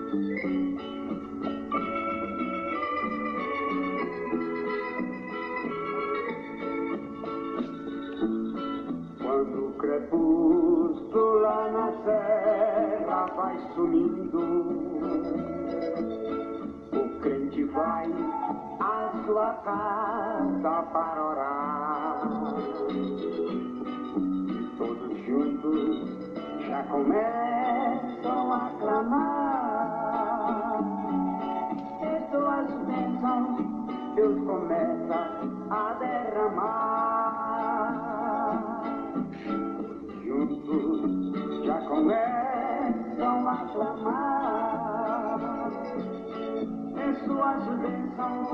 Quando o crepúsculo lá na serra vai sumindo, o crente vai à sua casa para orar. E todos juntos já começam a clamar. E suas bênçãos Deus começa a derramar. Juntos já começam a clamar. Em suas bênçãos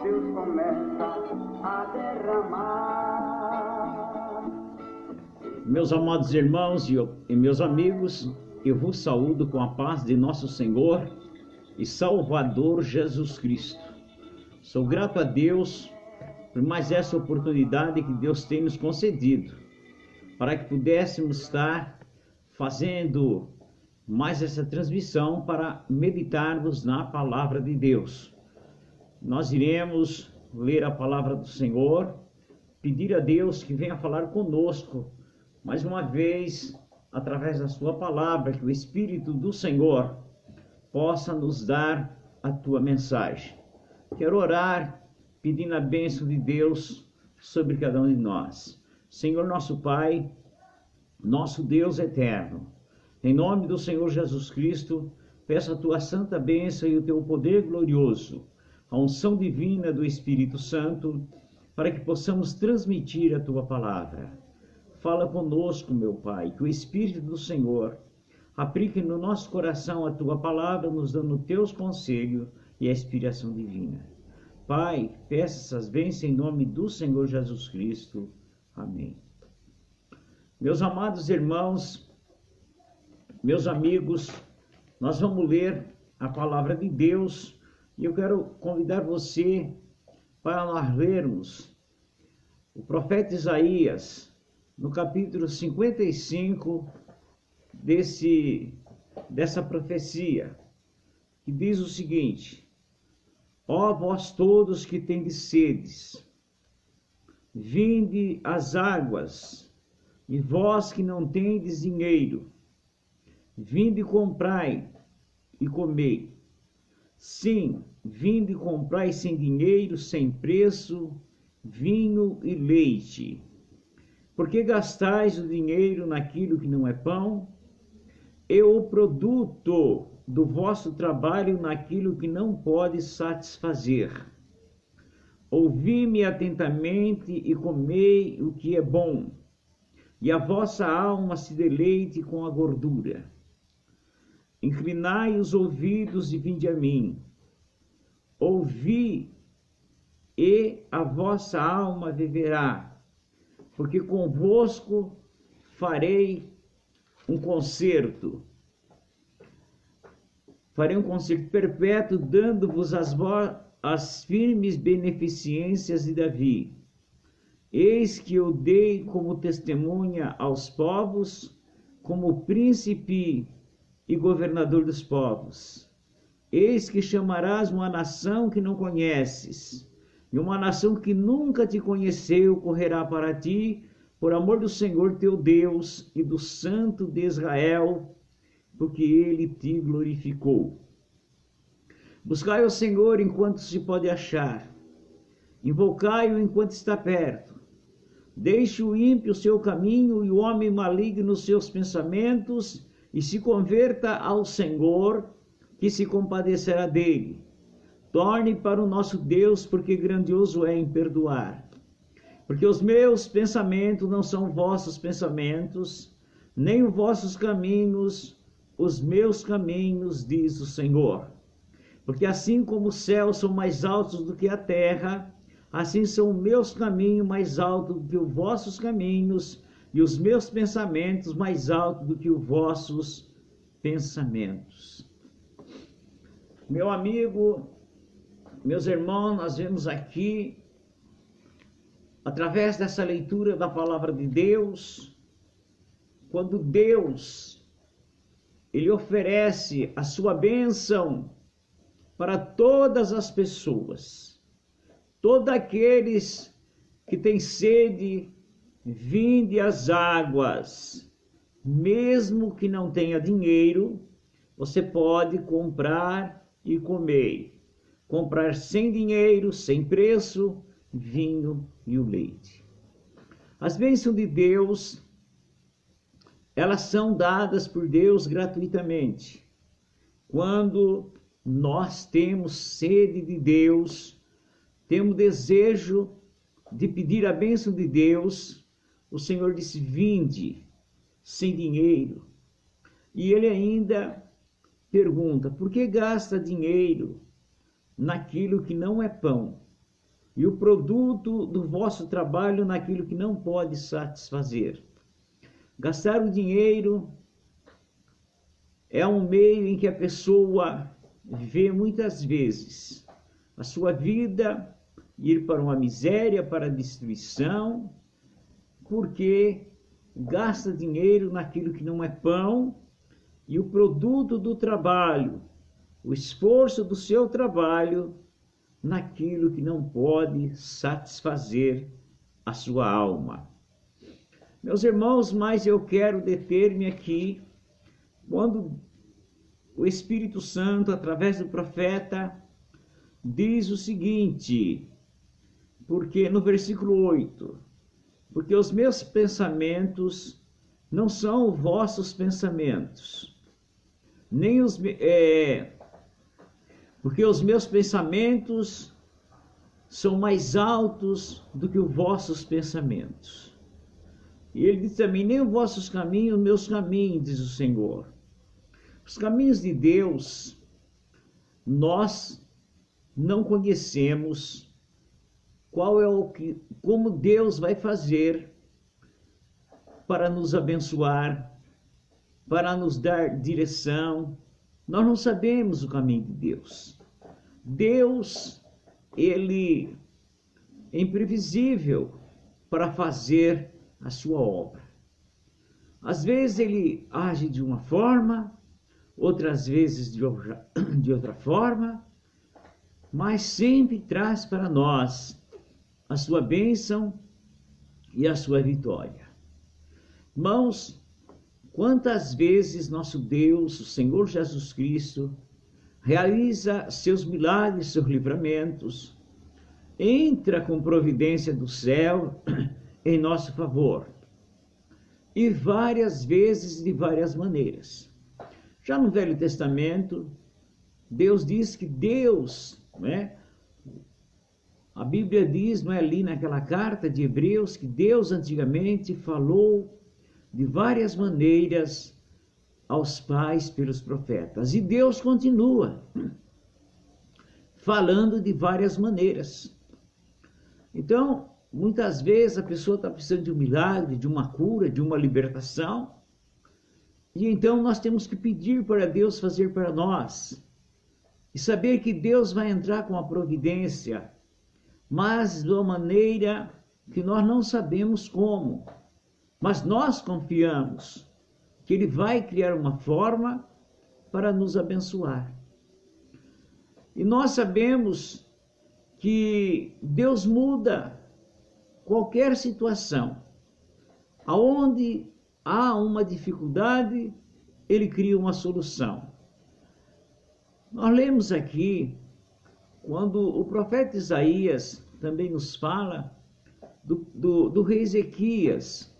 Deus começa a derramar. Meus amados irmãos e meus amigos, eu vos saúdo com a paz de nosso Senhor e Salvador Jesus Cristo. Sou grato a Deus por mais essa oportunidade que Deus tem nos concedido, para que pudéssemos estar fazendo mais essa transmissão para meditarmos na palavra de Deus. Nós iremos ler a palavra do Senhor, pedir a Deus que venha falar conosco, mais uma vez, através da sua palavra, que o Espírito do Senhor possa nos dar a tua mensagem. Quero orar pedindo a bênção de Deus sobre cada um de nós. Senhor nosso Pai, nosso Deus eterno, em nome do Senhor Jesus Cristo, peço a tua santa bênção e o teu poder glorioso, a unção divina do Espírito Santo, para que possamos transmitir a tua palavra. Fala conosco, meu Pai, que o Espírito do Senhor aplique no nosso coração a tua palavra, nos dando teus conselhos e a inspiração divina. Pai, peço essas bênçãos em nome do Senhor Jesus Cristo. Amém. Meus amados irmãos, meus amigos, nós vamos ler a palavra de Deus e eu quero convidar você para nós lermos o profeta Isaías, no capítulo 55 dessa profecia, que diz o seguinte: ó vós todos que tendes sedes, vinde às águas, e vós que não tendes dinheiro, vinde comprai e comei. Sim, vinde comprai sem dinheiro, sem preço, vinho e leite. Porque gastais o dinheiro naquilo que não é pão, e o produto do vosso trabalho naquilo que não pode satisfazer. Ouvi-me atentamente e comei o que é bom, e a vossa alma se deleite com a gordura. Inclinai os ouvidos e vinde a mim. Ouvi, e a vossa alma viverá, porque convosco farei um concerto perpétuo, dando-vos as firmes beneficências de Davi. Eis que eu dei como testemunha aos povos, como príncipe e governador dos povos. Eis que chamarás uma nação que não conheces, e uma nação que nunca te conheceu correrá para ti, por amor do Senhor teu Deus e do Santo de Israel, porque ele te glorificou. Buscai o Senhor enquanto se pode achar, invocai-o enquanto está perto. Deixe o ímpio o seu caminho e o homem maligno os seus pensamentos, e se converta ao Senhor, que se compadecerá dele. Torne para o nosso Deus, porque grandioso é em perdoar. Porque os meus pensamentos não são vossos pensamentos, nem os vossos caminhos, os meus caminhos, diz o Senhor. Porque assim como os céus são mais altos do que a terra, assim são os meus caminhos mais altos do que os vossos caminhos, e os meus pensamentos mais altos do que os vossos pensamentos. Meu amigo, meus irmãos, nós vemos aqui, através dessa leitura da palavra de Deus, quando Deus ele oferece a sua bênção para todas as pessoas. Todos aqueles que têm sede, vinde às águas. Mesmo que não tenha dinheiro, você pode comprar e comer. Comprar sem dinheiro, sem preço, vinho e o leite. As bênçãos de Deus, elas são dadas por Deus gratuitamente. Quando nós temos sede de Deus, temos desejo de pedir a bênção de Deus, o Senhor disse, vinde, sem dinheiro. E ele ainda pergunta, por que gasta dinheiro naquilo que não é pão? E o produto do vosso trabalho naquilo que não pode satisfazer. Gastar o dinheiro é um meio em que a pessoa vê muitas vezes a sua vida ir para uma miséria, para a destruição, porque gasta dinheiro naquilo que não é pão, e o produto do trabalho, o esforço do seu trabalho, naquilo que não pode satisfazer a sua alma. Meus irmãos, mas eu quero deter-me aqui, quando o Espírito Santo, através do profeta, diz o seguinte, porque no versículo 8, porque os meus pensamentos não são os vossos pensamentos, nem porque os meus pensamentos são mais altos do que os vossos pensamentos. E ele diz também, nem os vossos caminhos, meus caminhos, diz o Senhor. Os caminhos de Deus, nós não conhecemos como Deus vai fazer para nos abençoar, para nos dar direção. Nós não sabemos o caminho de Deus. Deus, ele é imprevisível para fazer a sua obra. Às vezes ele age de uma forma, outras vezes de outra forma, mas sempre traz para nós a sua bênção e a sua vitória. Irmãos, quantas vezes nosso Deus, o Senhor Jesus Cristo, realiza seus milagres, seus livramentos, entra com providência do céu em nosso favor, e várias vezes de várias maneiras. Já no Velho Testamento, Deus diz que Deus, a Bíblia diz, ali naquela carta de Hebreus, que Deus antigamente falou de várias maneiras aos pais pelos profetas. E Deus continua falando de várias maneiras. Então, muitas vezes a pessoa está precisando de um milagre, de uma cura, de uma libertação. E então nós temos que pedir para Deus fazer para nós. E saber que Deus vai entrar com a providência, mas de uma maneira que nós não sabemos como. Mas nós confiamos que Ele vai criar uma forma para nos abençoar. E nós sabemos que Deus muda qualquer situação. Aonde há uma dificuldade, Ele cria uma solução. Nós lemos aqui, quando o profeta Isaías também nos fala do rei Ezequias,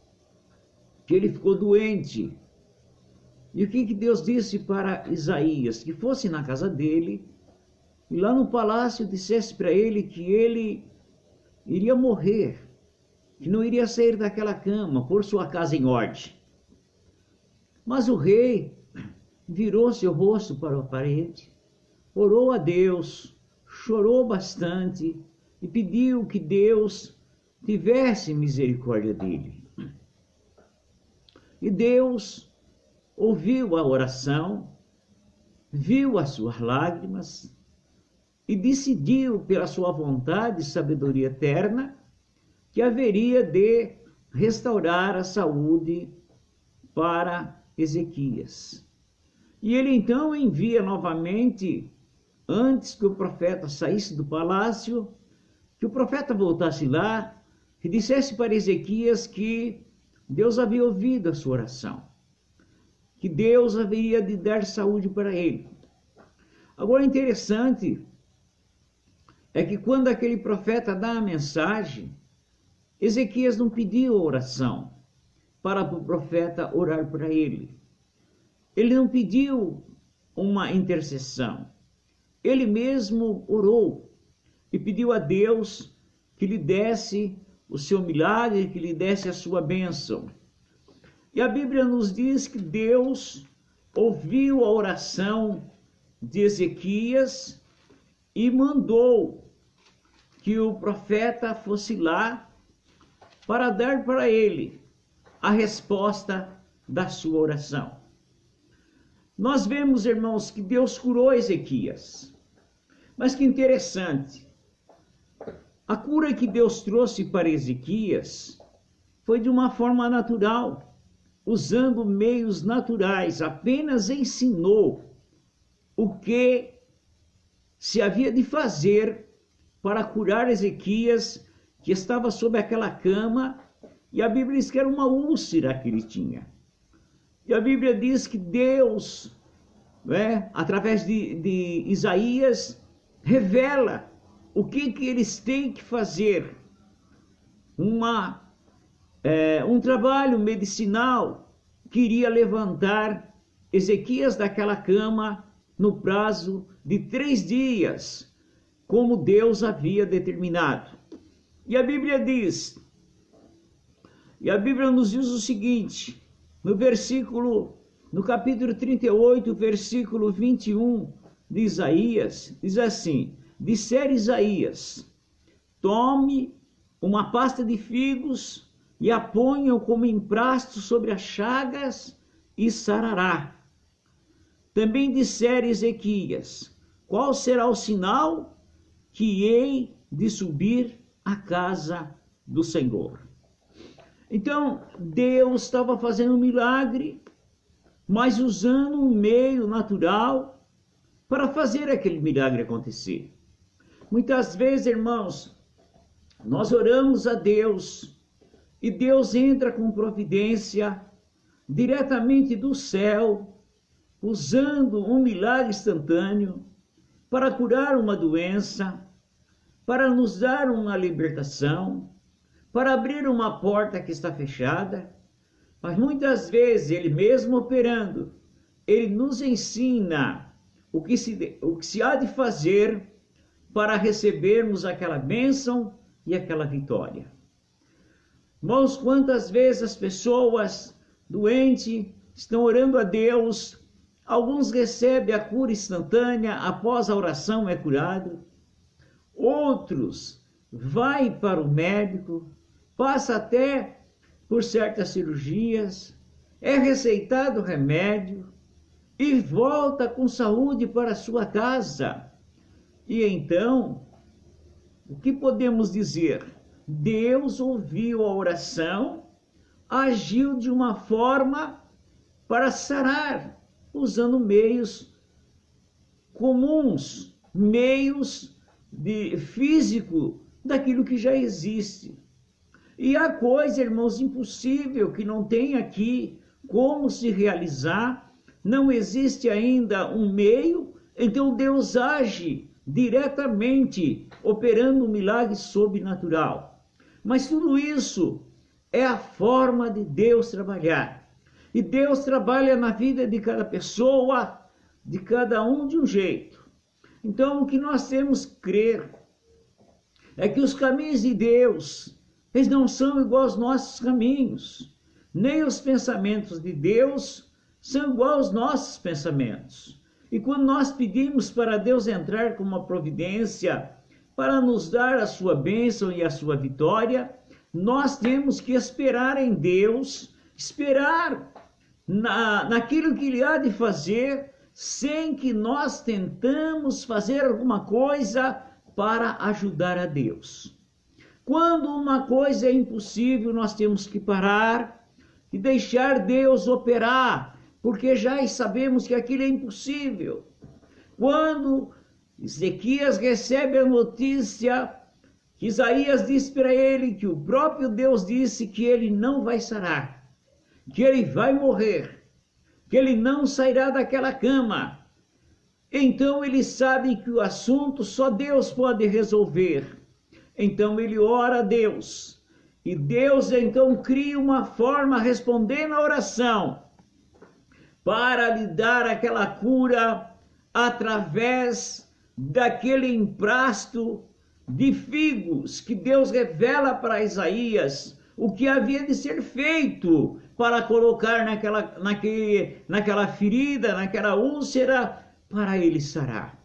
que ele ficou doente. E o que Deus disse para Isaías? Que fosse na casa dele, e lá no palácio dissesse para ele que ele iria morrer, que não iria sair daquela cama, pôr sua casa em ordem. Mas o rei virou seu rosto para a parede, orou a Deus, chorou bastante e pediu que Deus tivesse misericórdia dele. E Deus ouviu a oração, viu as suas lágrimas e decidiu, pela sua vontade e sabedoria eterna, que haveria de restaurar a saúde para Ezequias. E ele então envia novamente, antes que o profeta saísse do palácio, que o profeta voltasse lá e dissesse para Ezequias que Deus havia ouvido a sua oração, que Deus haveria de dar saúde para ele. Agora, interessante é que quando aquele profeta dá a mensagem, Ezequias não pediu oração para o profeta orar para ele. Ele não pediu uma intercessão. Ele mesmo orou e pediu a Deus que lhe desse o seu milagre, que lhe desse a sua bênção. E a Bíblia nos diz que Deus ouviu a oração de Ezequias e mandou que o profeta fosse lá para dar para ele a resposta da sua oração. Nós vemos, irmãos, que Deus curou Ezequias. Mas que interessante, a cura que Deus trouxe para Ezequias foi de uma forma natural, usando meios naturais, apenas ensinou o que se havia de fazer para curar Ezequias, que estava sob aquela cama, e a Bíblia diz que era uma úlcera que ele tinha. E a Bíblia diz que Deus, através de Isaías, revela o que eles têm que fazer. Um trabalho medicinal que iria levantar Ezequias daquela cama no prazo de 3 dias, como Deus havia determinado. E a Bíblia nos diz o seguinte, no capítulo 38, versículo 21 de Isaías, diz assim: dissera Isaías, tome uma pasta de figos e a ponham como emprasto sobre as chagas e sarará. Também dissera Ezequias, qual será o sinal que hei de subir à casa do Senhor? Então, Deus estava fazendo um milagre, mas usando um meio natural para fazer aquele milagre acontecer. Muitas vezes, irmãos, nós oramos a Deus e Deus entra com providência diretamente do céu, usando um milagre instantâneo para curar uma doença, para nos dar uma libertação, para abrir uma porta que está fechada. Mas muitas vezes, Ele mesmo operando, Ele nos ensina o que se há de fazer para recebermos aquela bênção e aquela vitória. Irmãos, quantas vezes as pessoas doentes estão orando a Deus, alguns recebem a cura instantânea, após a oração é curado, outros vai para o médico, passa até por certas cirurgias, é receitado remédio e volta com saúde para sua casa. E então, o que podemos dizer? Deus ouviu a oração, agiu de uma forma para sarar, usando meios comuns, meios físico daquilo que já existe. E há coisa, irmãos, impossível que não tem aqui como se realizar, não existe ainda um meio, então Deus age diretamente, operando um milagre sobrenatural. Mas tudo isso é a forma de Deus trabalhar. E Deus trabalha na vida de cada pessoa, de cada um de um jeito. Então, o que nós temos que crer é que os caminhos de Deus, eles não são igual aos nossos caminhos, nem os pensamentos de Deus são igual aos nossos pensamentos. E quando nós pedimos para Deus entrar com uma providência para nos dar a sua bênção e a sua vitória, nós temos que esperar em Deus, esperar naquilo que Ele há de fazer, sem que nós tentamos fazer alguma coisa para ajudar a Deus. Quando uma coisa é impossível, nós temos que parar e deixar Deus operar, porque já sabemos que aquilo é impossível. Quando Ezequias recebe a notícia que Isaías disse para ele que o próprio Deus disse que ele não vai sarar, que ele vai morrer, que ele não sairá daquela cama. Então ele sabe que o assunto só Deus pode resolver. Então ele ora a Deus. E Deus então cria uma forma, respondendo a oração, para lhe dar aquela cura através daquele emprasto de figos que Deus revela para Isaías o que havia de ser feito para colocar naquela ferida, naquela úlcera, para ele sarar.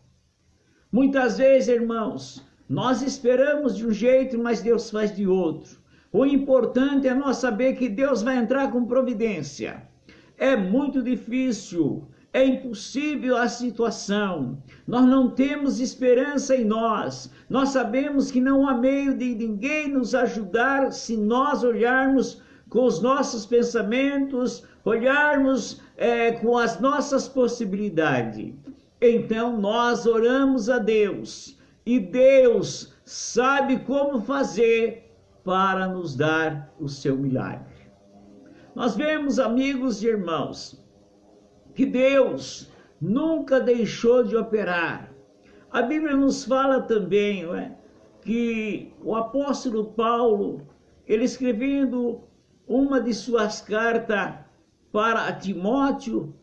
Muitas vezes, irmãos, nós esperamos de um jeito, mas Deus faz de outro. O importante é nós saber que Deus vai entrar com providência. É muito difícil, é impossível a situação. Nós não temos esperança em nós. Nós sabemos que não há meio de ninguém nos ajudar se nós olharmos com os nossos pensamentos, olharmos com as nossas possibilidades. Então nós oramos a Deus e Deus sabe como fazer para nos dar o seu milagre. Nós vemos, amigos e irmãos, que Deus nunca deixou de operar. A Bíblia nos fala também, não é, que o apóstolo Paulo, ele escrevendo uma de suas cartas para Timóteo,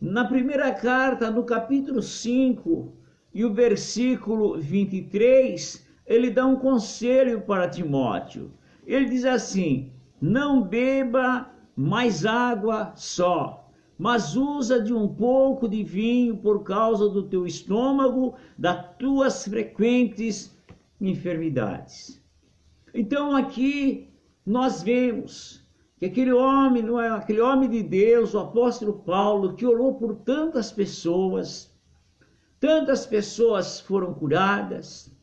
na primeira carta, no capítulo 5 e o versículo 23, ele dá um conselho para Timóteo. Ele diz assim: não beba mais água só, mas usa de um pouco de vinho por causa do teu estômago, das tuas frequentes enfermidades. Então aqui nós vemos que aquele homem, não é aquele homem de Deus, o apóstolo Paulo, que orou por tantas pessoas foram curadas,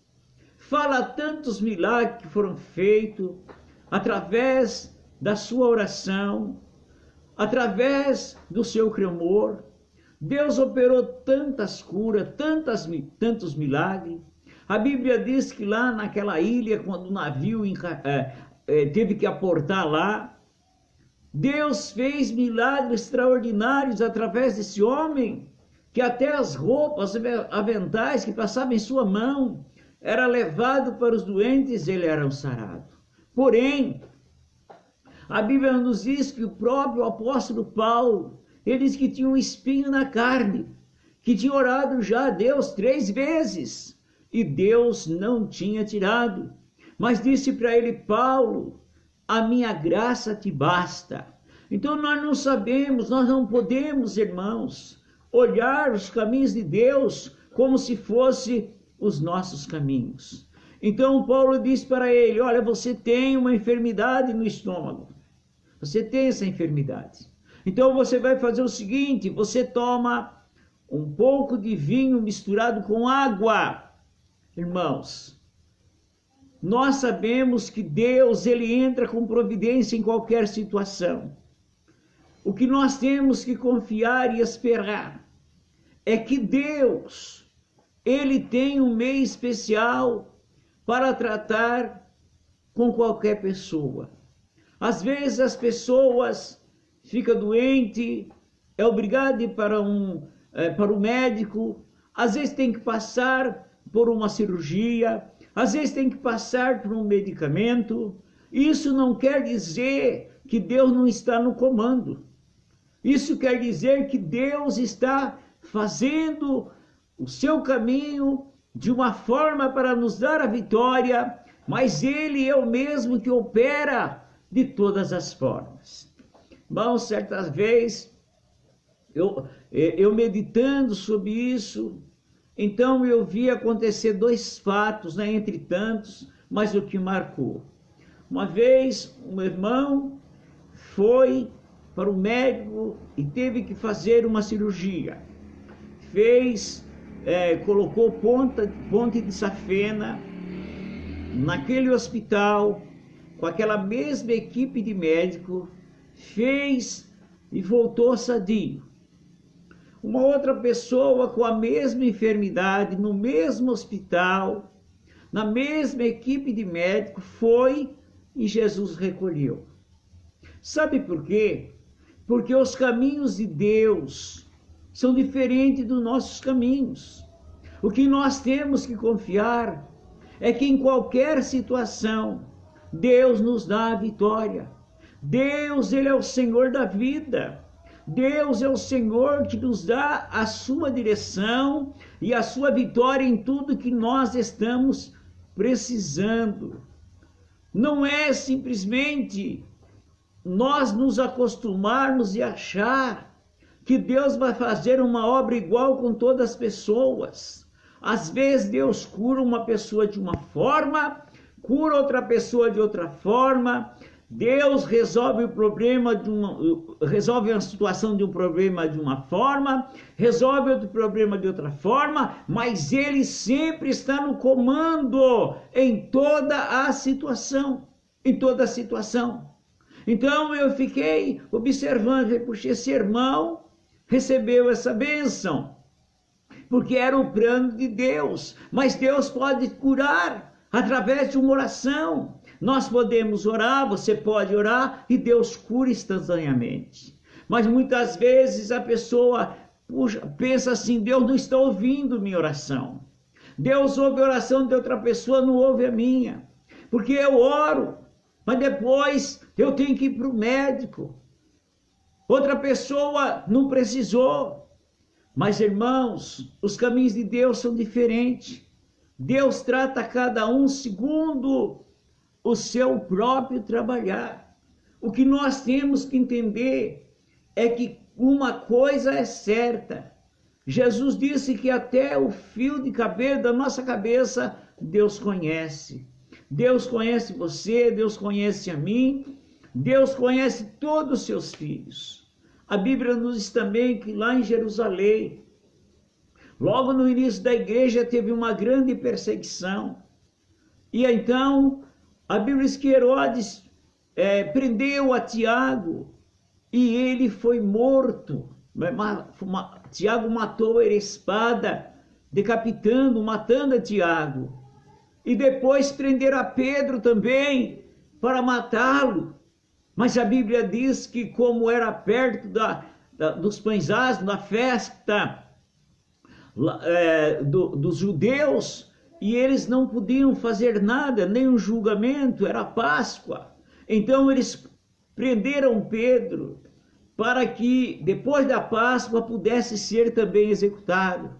fala tantos milagres que foram feitos através da sua oração, através do seu clamor. Deus operou tantas curas, tantos milagres. A Bíblia diz que lá naquela ilha, quando o navio teve que aportar lá, Deus fez milagres extraordinários através desse homem, que até as roupas, aventais que passavam em sua mão, era levado para os doentes, ele era sarado. Porém, a Bíblia nos diz que o próprio apóstolo Paulo, ele diz que tinha um espinho na carne, que tinha orado já a Deus 3 vezes, e Deus não tinha tirado. Mas disse para ele: Paulo, a minha graça te basta. Então nós não sabemos, nós não podemos, irmãos, olhar os caminhos de Deus como se fossem os nossos caminhos. Então Paulo disse para ele: olha, você tem uma enfermidade no estômago. Você tem essa enfermidade. Então você vai fazer o seguinte: você toma um pouco de vinho misturado com água. Irmãos, nós sabemos que Deus, ele entra com providência em qualquer situação. O que nós temos que confiar e esperar é que Deus, ele tem um meio especial para tratar com qualquer pessoa. Às vezes as pessoas ficam doentes, é obrigado a ir para o médico, às vezes tem que passar por uma cirurgia, às vezes tem que passar por um medicamento. Isso não quer dizer que Deus não está no comando. Isso quer dizer que Deus está fazendo o seu caminho de uma forma para nos dar a vitória, mas Ele é o mesmo que opera de todas as formas. Bom, certas vezes, eu meditando sobre isso, então eu vi acontecer 2 fatos, né, entre tantos, mas o que marcou. Uma vez, um irmão foi para o médico e teve que fazer uma cirurgia. Colocou ponte de safena naquele hospital, com aquela mesma equipe de médico, fez e voltou sadio. Uma outra pessoa com a mesma enfermidade, no mesmo hospital, na mesma equipe de médico, foi e Jesus recolheu. Sabe por quê? Porque os caminhos de Deus são diferentes dos nossos caminhos. O que nós temos que confiar é que em qualquer situação, Deus nos dá a vitória. Deus, Ele é o Senhor da vida. Deus é o Senhor que nos dá a sua direção e a sua vitória em tudo que nós estamos precisando. Não é simplesmente nós nos acostumarmos e achar que Deus vai fazer uma obra igual com todas as pessoas. Às vezes Deus cura uma pessoa de uma forma, cura outra pessoa de outra forma. Deus resolve o problema resolve a situação de um problema de uma forma, resolve outro problema de outra forma, mas Ele sempre está no comando em toda a situação, Então eu fiquei observando, puxa, esse irmão recebeu essa bênção, porque era o plano de Deus, mas Deus pode curar através de uma oração. Nós podemos orar, você pode orar e Deus cura instantaneamente. Mas muitas vezes a pessoa pensa assim, Deus não está ouvindo minha oração. Deus ouve a oração de outra pessoa, não ouve a minha. Porque eu oro, mas depois eu tenho que ir para o médico. Outra pessoa não precisou. Mas irmãos, os caminhos de Deus são diferentes. Deus trata cada um segundo o seu próprio trabalhar. O que nós temos que entender é que uma coisa é certa. Jesus disse que até o fio de cabelo da nossa cabeça Deus conhece. Deus conhece você, Deus conhece a mim, Deus conhece todos os seus filhos. A Bíblia nos diz também que lá em Jerusalém, logo no início da igreja, teve uma grande perseguição. E então a Bíblia diz que Herodes prendeu a Tiago e ele foi morto. Tiago matou ele a espada, matando a Tiago. E depois prenderam a Pedro também para matá-lo. Mas a Bíblia diz que como era perto dos pães asmos, da festa dos judeus, e eles não podiam fazer nada, nem um julgamento, era Páscoa. Então eles prenderam Pedro para que depois da Páscoa pudesse ser também executado.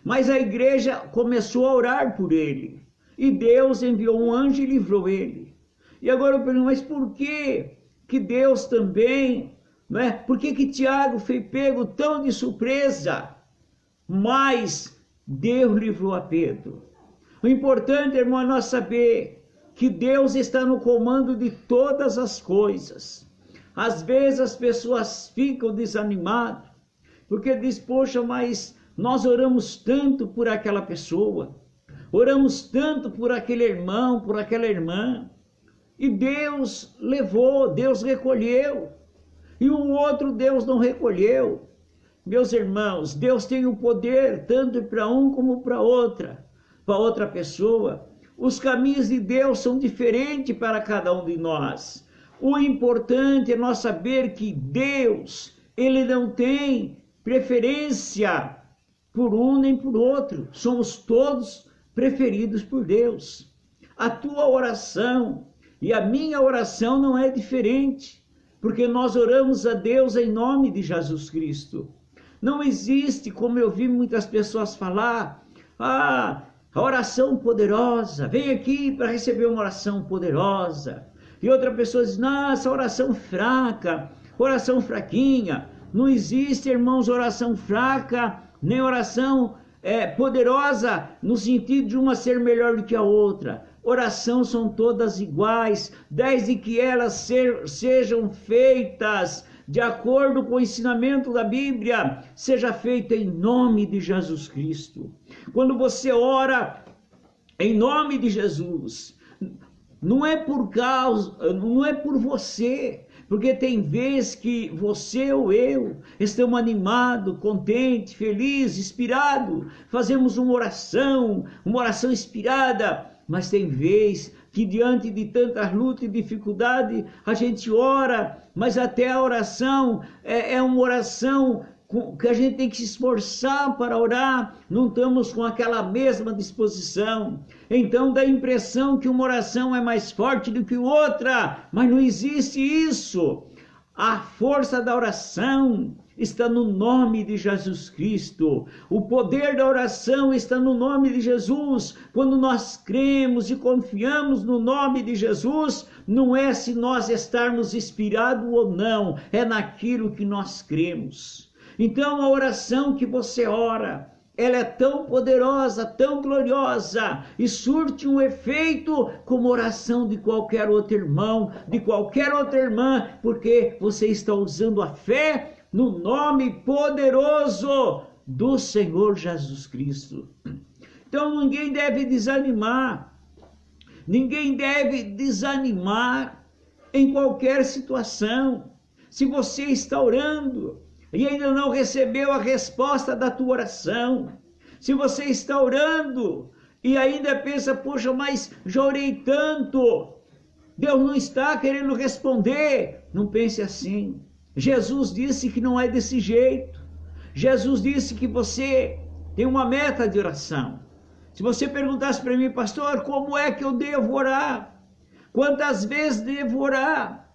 Mas a igreja começou a orar por ele, e Deus enviou um anjo e livrou ele. E agora eu pergunto, mas por que Deus também, por que Tiago foi pego tão de surpresa, mas Deus livrou a Pedro? O importante, irmão, é nós saber que Deus está no comando de todas as coisas. Às vezes as pessoas ficam desanimadas, porque diz, poxa, mas nós oramos tanto por aquela pessoa, oramos tanto por aquele irmão, por aquela irmã, e Deus levou, Deus recolheu, e o outro Deus não recolheu. Meus irmãos, Deus tem o poder tanto para um como para outra pessoa. Os caminhos de Deus são diferentes para cada um de nós. O importante é nós saber que Deus, Ele não tem preferência por um nem por outro. Somos todos preferidos por Deus. A tua oração e a minha oração não é diferente, porque nós oramos a Deus em nome de Jesus Cristo. Não existe, como eu vi muitas pessoas falar, a oração poderosa, vem aqui para receber uma oração poderosa. E outra pessoa diz, não, essa oração fraca, oração fraquinha. Não existe, irmãos, oração fraca, nem oração poderosa, no sentido de uma ser melhor do que a outra. Oração são todas iguais, desde que elas sejam feitas de acordo com o ensinamento da Bíblia, seja feita em nome de Jesus Cristo. Quando você ora em nome de Jesus, não é por você, Porque tem vezes que você ou eu estamos animados, contentes, felizes, inspirados, fazemos uma oração inspirada, mas tem vezes que diante de tantas lutas e dificuldades, a gente ora, mas até a oração é uma oração que a gente tem que se esforçar para orar, não estamos com aquela mesma disposição. Então dá a impressão que uma oração é mais forte do que outra, mas não existe isso. A força da oração está no nome de Jesus Cristo. O poder da oração está no nome de Jesus. Quando nós cremos e confiamos no nome de Jesus, não é se nós estarmos inspirados ou não, é naquilo que nós cremos. Então a oração que você ora, ela é tão poderosa, tão gloriosa e surte um efeito como a oração de qualquer outro irmão, de qualquer outra irmã, porque você está usando a fé no nome poderoso do Senhor Jesus Cristo. Então ninguém deve desanimar em qualquer situação. Se você está orando e ainda não recebeu a resposta da tua oração, se você está orando e ainda pensa, poxa, mas já orei tanto, Deus não está querendo responder, não pense assim. Jesus disse que não é desse jeito. Jesus disse que você tem uma meta de oração. Se você perguntasse para mim, pastor, como é que eu devo orar? Quantas vezes devo orar?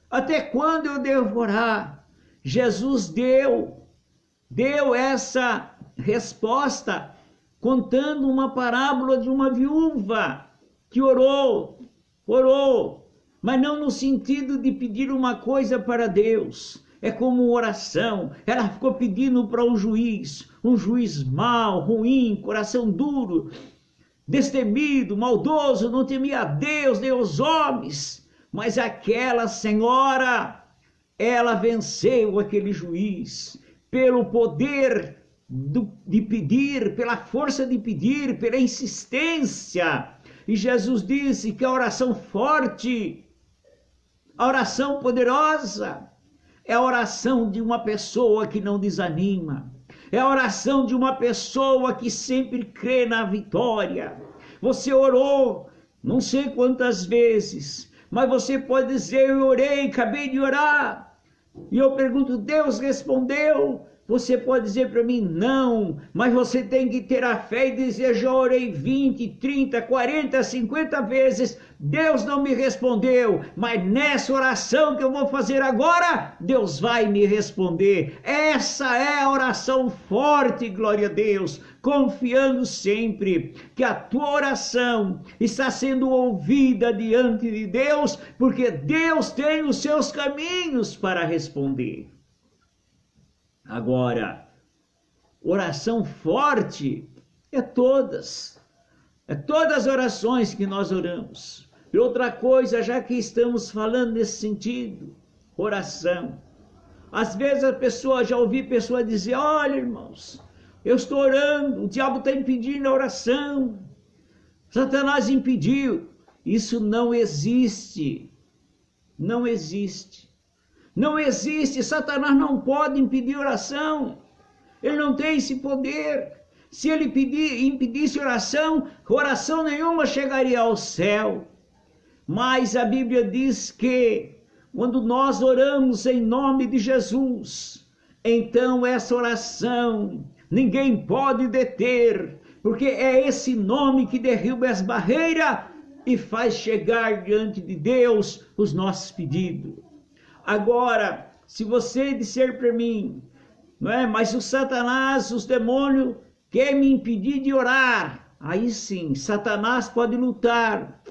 Até quando eu devo orar? Jesus deu essa resposta contando uma parábola de uma viúva que orou, mas não no sentido de pedir uma coisa para Deus. É como uma oração. Ela ficou pedindo para um juiz mau, ruim, coração duro, destemido, maldoso, não temia a Deus nem os homens. Mas aquela senhora, ela venceu aquele juiz pelo poder de pedir, pela força de pedir, pela insistência. E Jesus disse que a oração forte, a oração poderosa, é a oração de uma pessoa que não desanima. É a oração de uma pessoa que sempre crê na vitória. Você orou não sei quantas vezes, mas você pode dizer, eu orei, acabei de orar. E eu pergunto, Deus respondeu? Você pode dizer para mim, não, mas você tem que ter a fé e dizer, já orei 20, 30, 40, 50 vezes, Deus não me respondeu, mas nessa oração que eu vou fazer agora, Deus vai me responder. Essa é a oração forte, glória a Deus, confiando sempre que a tua oração está sendo ouvida diante de Deus, porque Deus tem os seus caminhos para responder. Agora, oração forte é todas as orações que nós oramos. E outra coisa, já que estamos falando nesse sentido, oração. Às vezes a pessoa, já ouvi pessoa dizer, olha irmãos, eu estou orando, o diabo está impedindo a oração, Satanás impediu. Isso não existe, não existe. Não existe, Satanás não pode impedir oração, ele não tem esse poder. Se ele impedisse oração nenhuma chegaria ao céu. Mas a Bíblia diz que quando nós oramos em nome de Jesus, então essa oração ninguém pode deter, porque é esse nome que derruba as barreiras e faz chegar diante de Deus os nossos pedidos. Agora, se você disser para mim, não é? Mas o Satanás, os demônios, quer me impedir de orar. Aí sim, Satanás pode lutar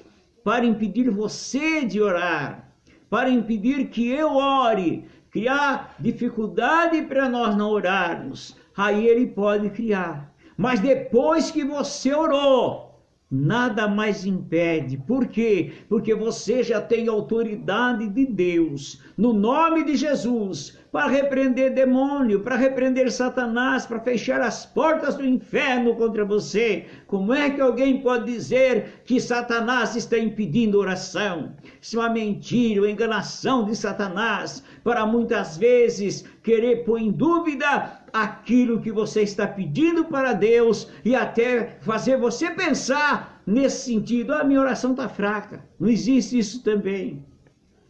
para impedir você de orar, para impedir que eu ore, criar dificuldade para nós não orarmos. Aí ele pode criar. Mas depois que você orou, nada mais impede. Por quê? Porque você já tem autoridade de Deus. No nome de Jesus, para repreender demônio, para repreender Satanás, para fechar as portas do inferno contra você. Como é que alguém pode dizer que Satanás está impedindo oração? Isso é uma mentira, uma enganação de Satanás, para muitas vezes querer pôr em dúvida aquilo que você está pedindo para Deus e até fazer você pensar nesse sentido: a minha oração está fraca. Não existe isso também.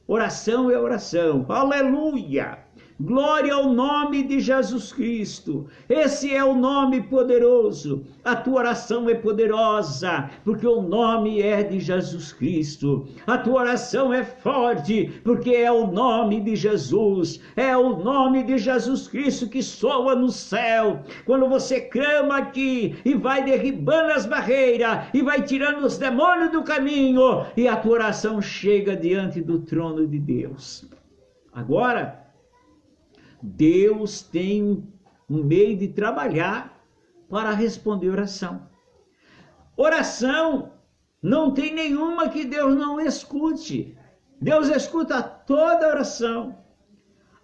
Oração é oração. Aleluia! Glória ao nome de Jesus Cristo. Esse é o nome poderoso. A tua oração é poderosa, porque o nome é de Jesus Cristo. A tua oração é forte, porque é o nome de Jesus. É o nome de Jesus Cristo que soa no céu. Quando você clama aqui e vai derribando as barreiras e vai tirando os demônios do caminho, e a tua oração chega diante do trono de Deus. Agora, Deus tem um meio de trabalhar para responder oração. Oração não tem nenhuma que Deus não escute. Deus escuta toda oração.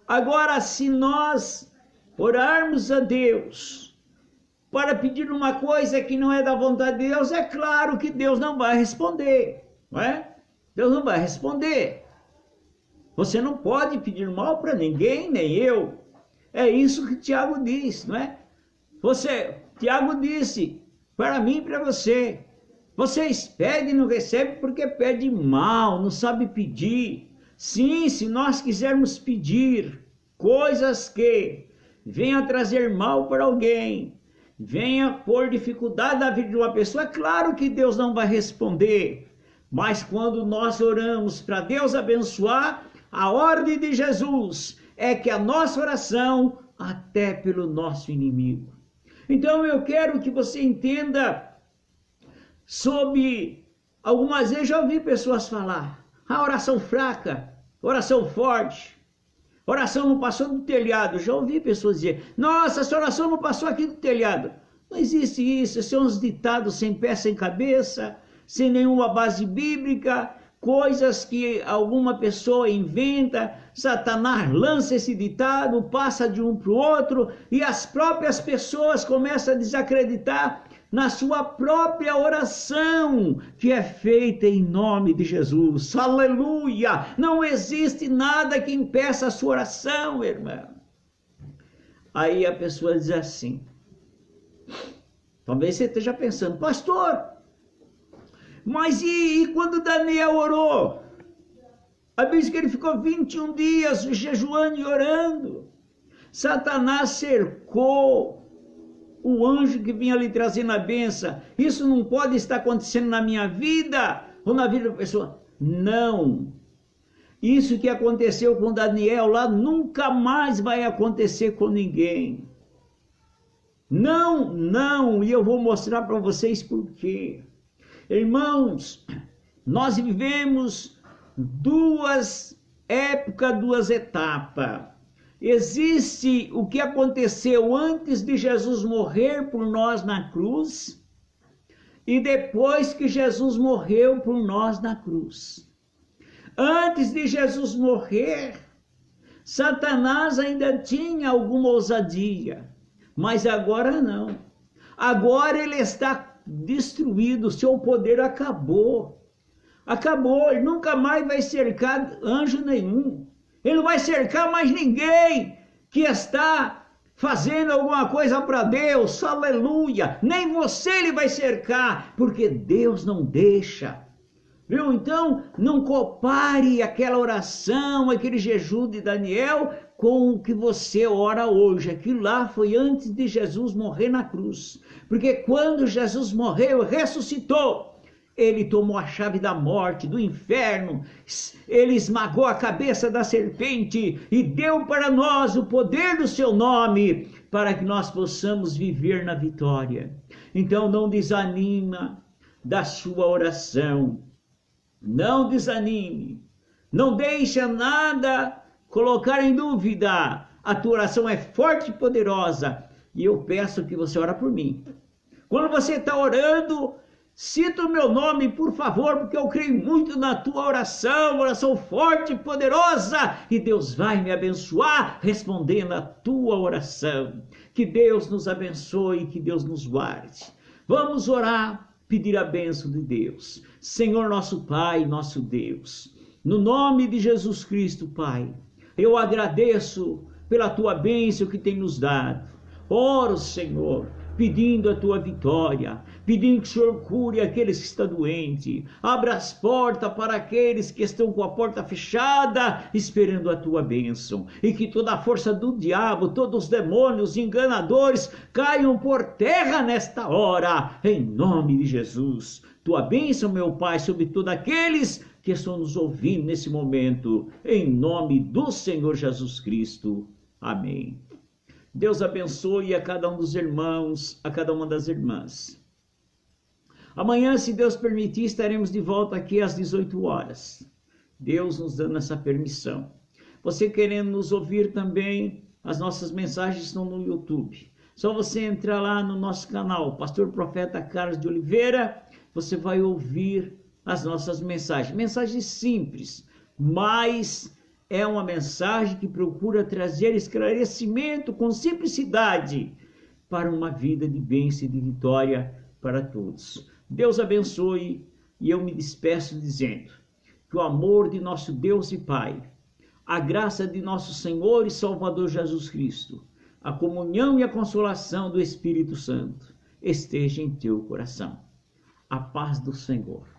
Agora, se nós orarmos a Deus para pedir uma coisa que não é da vontade de Deus, é claro que Deus não vai responder, não é? Deus não vai responder. Você não pode pedir mal para ninguém, nem eu. É isso que Tiago diz, não é? Tiago disse para mim e para você: vocês pedem e não recebem porque pedem mal, não sabem pedir. Sim, se nós quisermos pedir coisas que venham trazer mal para alguém, venha pôr dificuldade na vida de uma pessoa, é claro que Deus não vai responder. Mas quando nós oramos para Deus abençoar, a ordem de Jesus é que a nossa oração até pelo nosso inimigo. Então eu quero que você entenda sobre, algumas vezes já ouvi pessoas falar: a oração fraca, oração forte, oração não passou do telhado. Já ouvi pessoas dizer: nossa, essa oração não passou aqui do telhado. Não existe isso, são uns ditados sem pé, sem cabeça, sem nenhuma base bíblica, coisas que alguma pessoa inventa. Satanás lança esse ditado, passa de um para o outro, e as próprias pessoas começam a desacreditar na sua própria oração, que é feita em nome de Jesus. Aleluia! Não existe nada que impeça a sua oração, irmão. Aí a pessoa diz assim, talvez você esteja pensando: pastor, mas e quando Daniel orou? A Bíblia diz que ele ficou 21 dias jejuando e orando. Satanás cercou o anjo que vinha lhe trazendo a bênção. Isso não pode estar acontecendo na minha vida ou na vida da pessoa. Não. Isso que aconteceu com Daniel lá nunca mais vai acontecer com ninguém. Não. E eu vou mostrar para vocês por quê. Irmãos, nós vivemos duas épocas, duas etapas. Existe o que aconteceu antes de Jesus morrer por nós na cruz e depois que Jesus morreu por nós na cruz. Antes de Jesus morrer, Satanás ainda tinha alguma ousadia, mas agora não. Agora ele está destruído, seu poder acabou. Acabou, ele nunca mais vai cercar anjo nenhum. Ele não vai cercar mais ninguém que está fazendo alguma coisa para Deus. Aleluia! Nem você ele vai cercar, porque Deus não deixa. Viu? Então, não compare aquela oração, aquele jejum de Daniel com o que você ora hoje. Aquilo lá foi antes de Jesus morrer na cruz. Porque quando Jesus morreu, ressuscitou, ele tomou a chave da morte, do inferno, ele esmagou a cabeça da serpente e deu para nós o poder do seu nome, para que nós possamos viver na vitória. Então não desanima da sua oração, não desanime, não deixa nada colocar em dúvida. A tua oração é forte e poderosa, e eu peço que você ore por mim. Quando você está orando, Cita o meu nome, por favor, porque eu creio muito na tua oração forte e poderosa, e Deus vai me abençoar respondendo a tua oração. Que Deus nos abençoe, que Deus nos guarde. Vamos orar, pedir a bênção de Deus. Senhor nosso Pai, nosso Deus, no nome de Jesus Cristo, Pai, eu agradeço pela tua bênção que tem nos dado. Oro, Senhor, pedindo a tua vitória, pedindo que o Senhor cure aqueles que estão doentes, abra as portas para aqueles que estão com a porta fechada, esperando a tua bênção, e que toda a força do diabo, todos os demônios enganadores caiam por terra nesta hora, em nome de Jesus. Tua bênção, meu Pai, sobre todos aqueles que estão nos ouvindo nesse momento, em nome do Senhor Jesus Cristo. Amém. Deus abençoe a cada um dos irmãos, a cada uma das irmãs. Amanhã, se Deus permitir, estaremos de volta aqui às 18 horas. Deus nos dando essa permissão. Você querendo nos ouvir também, as nossas mensagens estão no YouTube. Só você entrar lá no nosso canal, Pastor Profeta Carlos de Oliveira, você vai ouvir as nossas mensagens. Mensagens simples, mas é uma mensagem que procura trazer esclarecimento com simplicidade para uma vida de bênção e de vitória para todos. Deus abençoe, e eu me despeço dizendo que o amor de nosso Deus e Pai, a graça de nosso Senhor e Salvador Jesus Cristo, a comunhão e a consolação do Espírito Santo esteja em teu coração. A paz do Senhor.